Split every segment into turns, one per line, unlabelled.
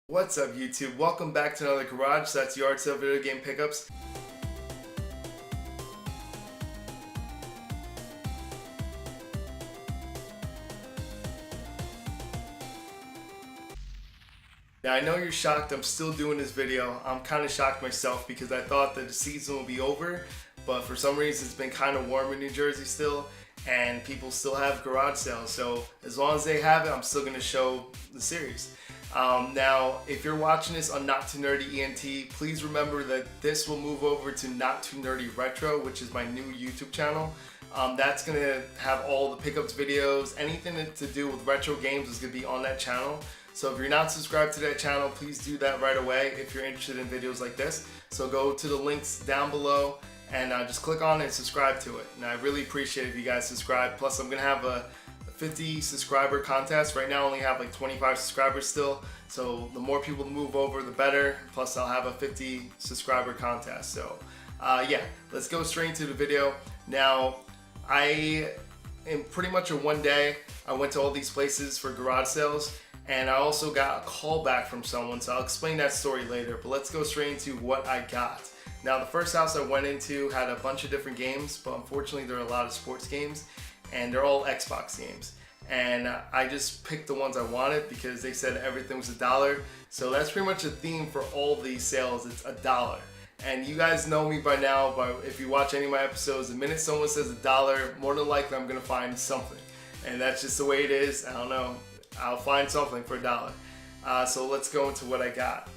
What's up YouTube? Welcome back to another garage. So that's yard sale video game pickups. Now I know you're shocked I'm still doing this video. I'm kind of shocked myself because I thought that the season would be over, but for some reason it's been kind of warm in New Jersey still and people still have garage sales. So as long as they have it, I'm still going to show the series. Now, if you're watching this on Not Too Nerdy ENT, please remember that this will move over to Not Too Nerdy Retro, which is my new YouTube channel. That's going to have all the pickups videos, anything to do with retro games is going to be on that channel. So if you're not subscribed to that channel, please do that right away if you're interested in videos like this. So go to the links down below and just click on it and subscribe to it. And I really appreciate it if you guys subscribe. Plus, I'm going to have a 50 subscriber contest. Right now I only have like 25 subscribers still, so the more people move over the better. Plus I'll have a 50 subscriber contest. So yeah, let's go straight into the video. Now in pretty much in one day I went to all these places for garage sales, and I also got a call back from someone, so I'll explain that story later, but let's go straight into what I got. Now the first house I went into had a bunch of different games, but unfortunately there are a lot of sports games and they're all Xbox games, and I just picked the ones I wanted because they said everything was $1. So that's pretty much a theme for all these sales. It's $1, and you guys know me by now, but if you watch any of my episodes, the minute someone says $1, more than likely I'm gonna find something, and that's just the way it is. I don't know, I'll find something for $1. So let's go into what I got.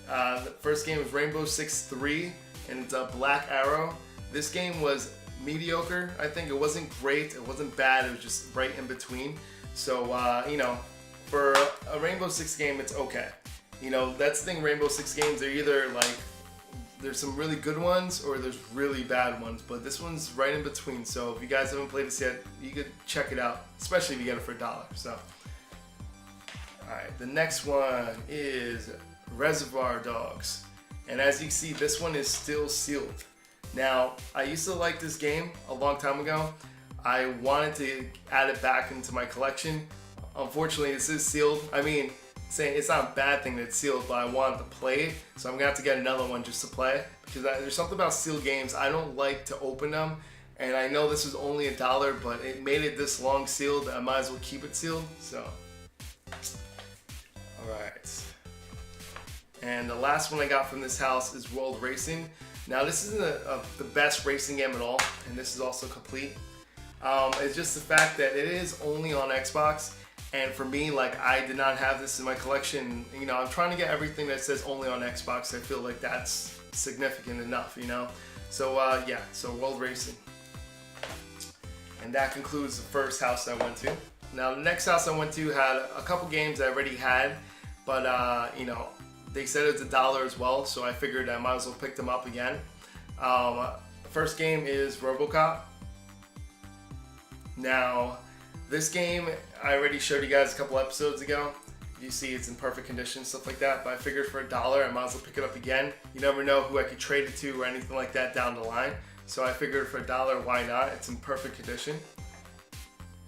The first game is Rainbow Six 3, and it's a Black Arrow. This game was mediocre. I think it wasn't great, it wasn't bad, it was just right in between. So you know, for a Rainbow Six game, it's okay. You know, that's the thing, Rainbow Six games, they're either like, there's some really good ones or there's really bad ones, but this one's right in between. So if you guys haven't played this yet, you could check it out, especially if you get it for $1. So alright, the next one is Reservoir Dogs, and as you can see, this one is still sealed. Now, I used to like this game a long time ago. I wanted to add it back into my collection. Unfortunately, this is sealed. I mean, saying it's not a bad thing that it's sealed, but I wanted to play it, so I'm gonna have to get another one just to play, because there's something about sealed games, I don't like to open them, and I know this is only $1, but it made it this long sealed, I might as well keep it sealed, so. Alright. And the last one I got from this house is World Racing. Now this isn't the best racing game at all, and this is also complete. It's just the fact that it is only on Xbox, and for me, like, I did not have this in my collection. You know, I'm trying to get everything that says only on Xbox. I feel like that's significant enough, you know? So yeah, so World Racing. And that concludes the first house I went to. Now the next house I went to had a couple games I already had, but you know, they said it's $1 as well, so I figured I might as well pick them up again. The first game is RoboCop. Now, this game I already showed you guys a couple episodes ago. You see it's in perfect condition, stuff like that, but I figured for $1 I might as well pick it up again. You never know who I could trade it to or anything like that down the line. So I figured for $1, why not? It's in perfect condition.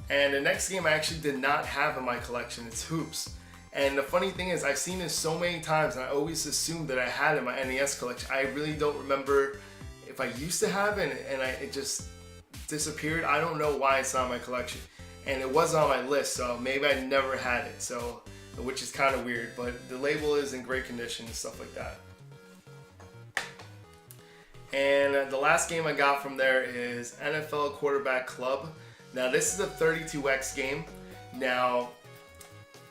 And the next game I actually did not have in my collection, it's Hoops. And the funny thing is, I've seen this so many times and I always assumed that I had it in my NES collection. I really don't remember if I used to have it and it just disappeared. I don't know why it's not in my collection. And it was on my list, so maybe I never had it, so, which is kind of weird, but the label is in great condition and stuff like that. And the last game I got from there is NFL Quarterback Club. Now this is a 32X game. Now,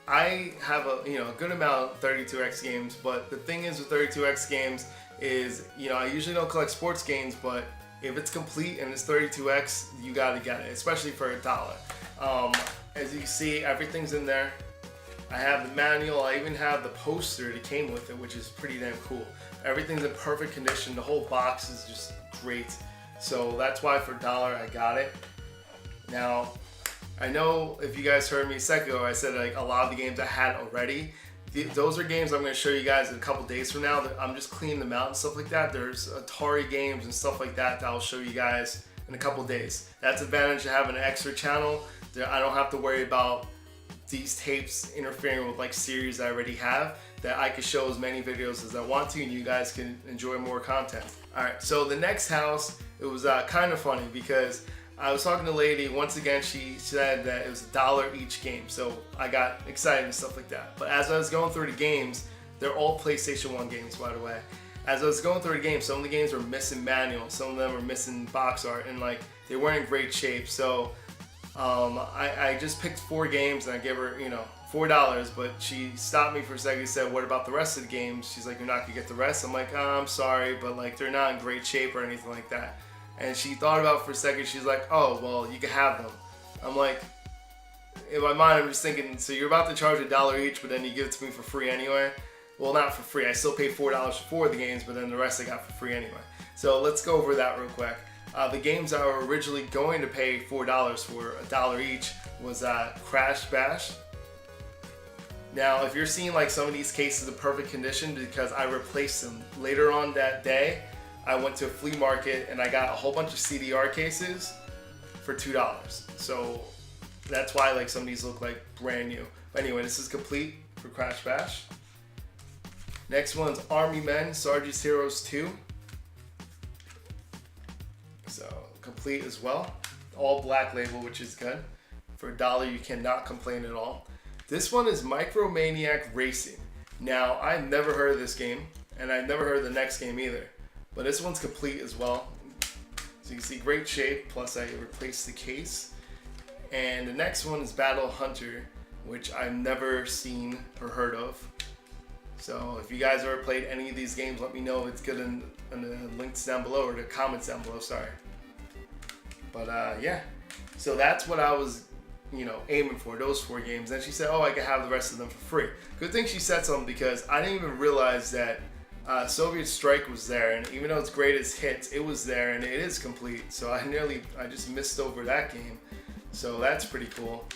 I have a good amount of 32X games, but the thing is with 32X games is, you know, I usually don't collect sports games, but if it's complete and it's 32X, you gotta get it, especially for $1. As you can see, everything's in there. I have the manual, I even have the poster that came with it, which is pretty damn cool. Everything's in perfect condition, the whole box is just great. So that's why for $1 I got it. Now, I know if you guys heard me a second ago, I said like a lot of the games I had already. Those are games I'm going to show you guys in a couple days from now. I'm just cleaning them out and stuff like that. There's Atari games and stuff like that that I'll show you guys in a couple days. That's the advantage of having an extra channel. I don't have to worry about these tapes interfering with like series I already have. that I could show as many videos as I want to, and you guys can enjoy more content. Alright, so the next house, it was kind of funny because I was talking to a lady. Once again, she said that it was $1 each game, so I got excited and stuff like that. But as I was going through the games, they're all PlayStation 1 games, by the way. As I was going through the games, some of the games were missing manuals, some of them were missing box art, and like they weren't in great shape. So I just picked 4 games and I gave her, you know, $4, but she stopped me for a second and said, what about the rest of the games? She's like, you're not gonna get the rest? I'm like, oh, I'm sorry, but like they're not in great shape or anything like that. And she thought about it for a second. She's like, oh, well, you can have them. I'm like, in my mind, I'm just thinking, so you're about to charge $1 each, but then you give it to me for free anyway? Well, not for free. I still paid $4 for the games, but then the rest I got for free anyway. So let's go over that real quick. The games I were originally going to pay $4 for, $1 each, was Crash Bash. Now, if you're seeing like some of these cases in perfect condition, because I replaced them later on that day, I went to a flea market and I got a whole bunch of CDR cases for $2. So that's why like some of these look like brand new. But anyway, this is complete for Crash Bash. Next one's Army Men, Sarge's Heroes 2. So complete as well. All black label, which is good. For $1, you cannot complain at all. This one is Micromaniac Racing. Now, I've never heard of this game, and I've never heard of the next game either. But this one's complete as well. So you can see great shape, plus I replaced the case. And the next one is Battle Hunter, which I've never seen or heard of. So if you guys ever played any of these games, let me know. It's good in the links down below, or the comments down below, sorry. But yeah, so that's what I was, you know, aiming for, those 4 games. And she said, oh, I can have the rest of them for free. Good thing she said something, because I didn't even realize that Soviet Strike was there, and even though it's greatest hits, it was there and it is complete. So I just missed over that game. So that's pretty cool.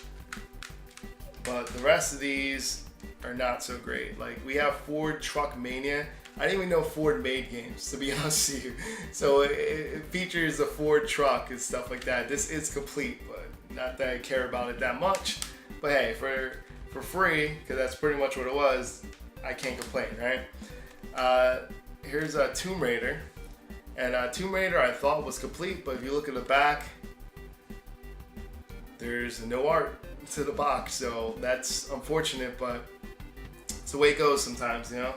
But the rest of these are not so great. Like we have Ford Truck Mania. I didn't even know Ford made games, to be honest with you. So it features a Ford truck and stuff like that. This is complete, but not that I care about it that much. But hey, for free, because that's pretty much what it was, I can't complain, right? Here's a Tomb Raider, and Tomb Raider I thought was complete, but if you look at the back, there's no art to the box, so that's unfortunate, but it's the way it goes sometimes, you know.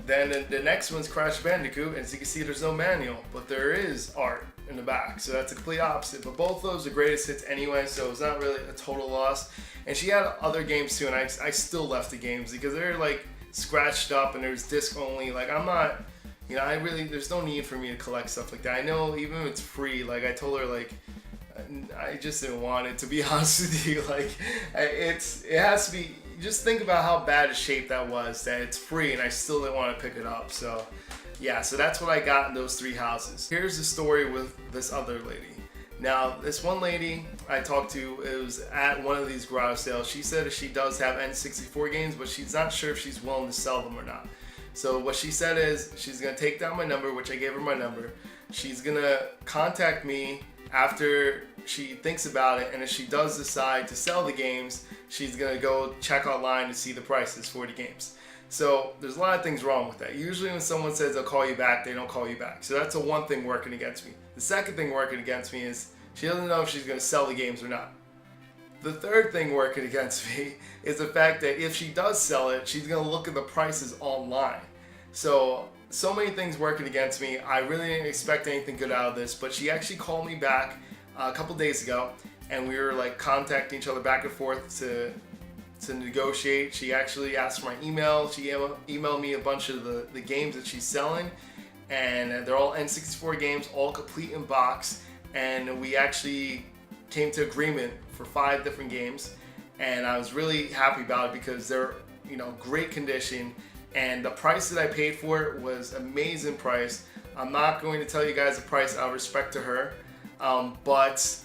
Then the next one's Crash Bandicoot, and as you can see, there's no manual, but there is art in the back, so that's the complete opposite. But both those are greatest hits anyway, so it's not really a total loss. And she had other games too, and I still left the games because they're like scratched up and there's disc only. Like I'm not, you know, there's no need for me to collect stuff like that. I know even if it's free, like I told her, like I just didn't want it, to be honest with you. Like it has to be, just think about how bad a shape that was, that it's free and I still didn't want to pick it up. So yeah, so that's what I got in those 3 houses. Here's the story with this other lady. Now, this one lady I talked to, it was at one of these garage sales. She said that she does have N64 games, but she's not sure if she's willing to sell them or not. So what she said is she's gonna take down my number, which I gave her my number. She's gonna contact me after she thinks about it, and if she does decide to sell the games, she's gonna go check online to see the prices for the games. So there's a lot of things wrong with that. Usually when someone says they'll call you back, they don't call you back. So that's the one thing working against me. The second thing working against me is she doesn't know if she's gonna sell the games or not. The third thing working against me is the fact that if she does sell it, she's gonna look at the prices online. So many things working against me. I really didn't expect anything good out of this, but she actually called me back a couple days ago, and we were like contacting each other back and forth to negotiate. She actually asked for my email. She emailed me a bunch of the games that she's selling, and they're all N64 games, all complete in box, and we actually came to agreement for 5 different games, and I was really happy about it because they're, you know, great condition, and the price that I paid for it was amazing price. I'm not going to tell you guys the price out of respect to her, but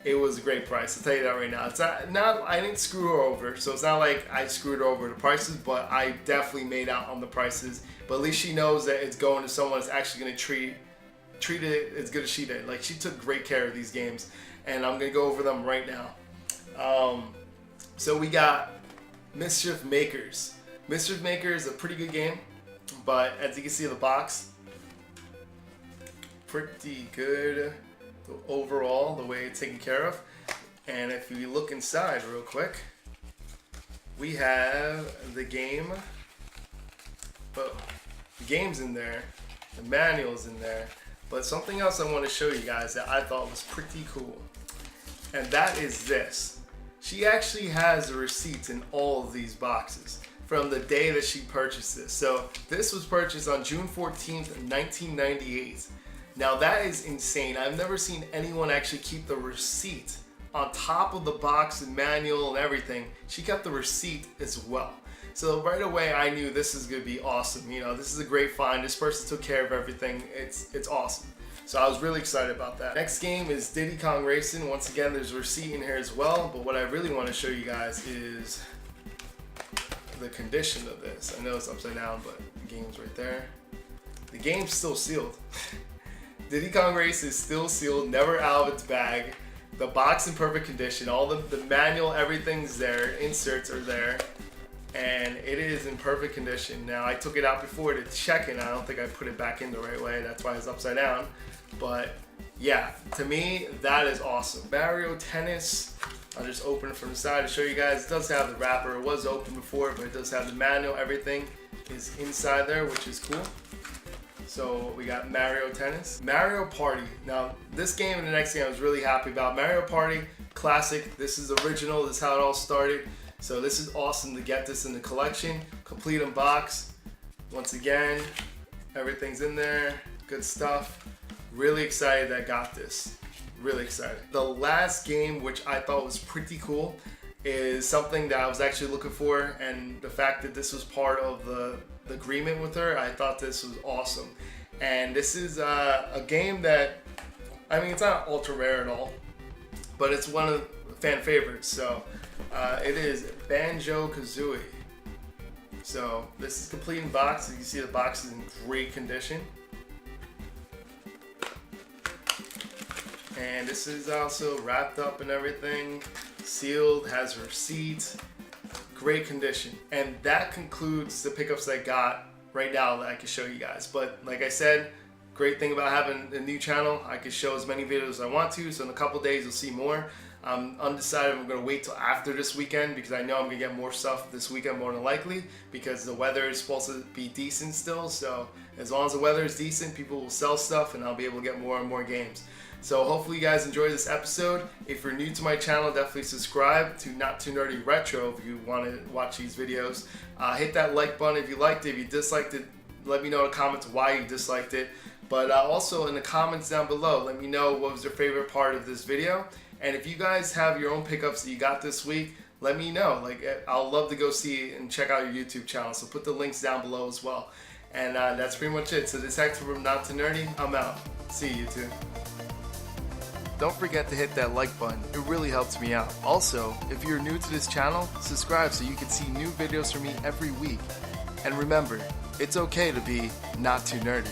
it was a great price. I'll tell you that right now. It's not I didn't screw her over, so it's not like I screwed her over the prices, but I definitely made out on the prices. But at least she knows that it's going to someone that's actually going to treat it as good as she did. Like, she took great care of these games, and I'm going to go over them right now. So we got Mischief Makers. Mischief Maker is a pretty good game, but as you can see in the box, pretty good overall, the way it's taken care of. And if you look inside real quick, we have the game. Oh, the game's in there, the manual's in there, but something else I want to show you guys that I thought was pretty cool, and that is this. She actually has the receipts in all of these boxes from the day that she purchased this. So this was purchased on June 14th, 1998. Now that is insane. I've never seen anyone actually keep the receipt on top of the box and manual and everything. She kept the receipt as well. So right away I knew this is gonna be awesome. You know, this is a great find. This person took care of everything. It's awesome. So I was really excited about that. Next game is Diddy Kong Racing. Once again, there's a receipt in here as well, but what I really want to show you guys is the condition of this. I know it's upside down, but the game's right there. The game's still sealed. Diddy Kong Race is still sealed, never out of its bag. The box in perfect condition. All the manual, everything's there. Inserts are there. And it is in perfect condition. Now I took it out before to check it. I don't think I put it back in the right way. That's why it's upside down. But yeah, to me, that is awesome. Mario Tennis. I'll just open it from the side to show you guys. It does have the wrapper. It was open before, but it does have the manual. Everything is inside there, which is cool. So we got Mario Tennis. Mario Party. Now this game and the next game I was really happy about. Mario Party, classic. This is original. This is how it all started. So this is awesome to get this in the collection. Complete unbox. Once again, everything's in there. Good stuff. Really excited that I got this. Really excited. The last game, which I thought was pretty cool, is something that I was actually looking for, and the fact that this was part of the agreement with her, I thought this was awesome. And this is a game that, I mean, it's not ultra rare at all, but it's one of the fan favorites. So it is Banjo-Kazooie. So this is complete in box. You can see the box is in great condition. And this is also wrapped up and everything, sealed, has receipts, great condition. And that concludes the pickups I got right now that I can show you guys. But like I said, great thing about having a new channel, I can show as many videos as I want to, so in a couple days you'll see more. I'm undecided. I'm going to wait till after this weekend because I know I'm going to get more stuff this weekend more than likely, because the weather is supposed to be decent still. So as long as the weather is decent, people will sell stuff and I'll be able to get more and more games. So hopefully you guys enjoyed this episode. If you're new to my channel, definitely subscribe to Not Too Nerdy Retro if you want to watch these videos. Hit that like button if you liked it. If you disliked it, let me know in the comments why you disliked it. But also in the comments down below, let me know what was your favorite part of this video. And if you guys have your own pickups that you got this week, let me know. Like, I'll love to go see and check out your YouTube channel. So put the links down below as well. And that's pretty much it. So this is Hector from Not Too Nerdy. I'm out. See you YouTube. Don't forget to hit that like button. It really helps me out. Also, if you're new to this channel, subscribe so you can see new videos from me every week. And remember, it's okay to be not too nerdy.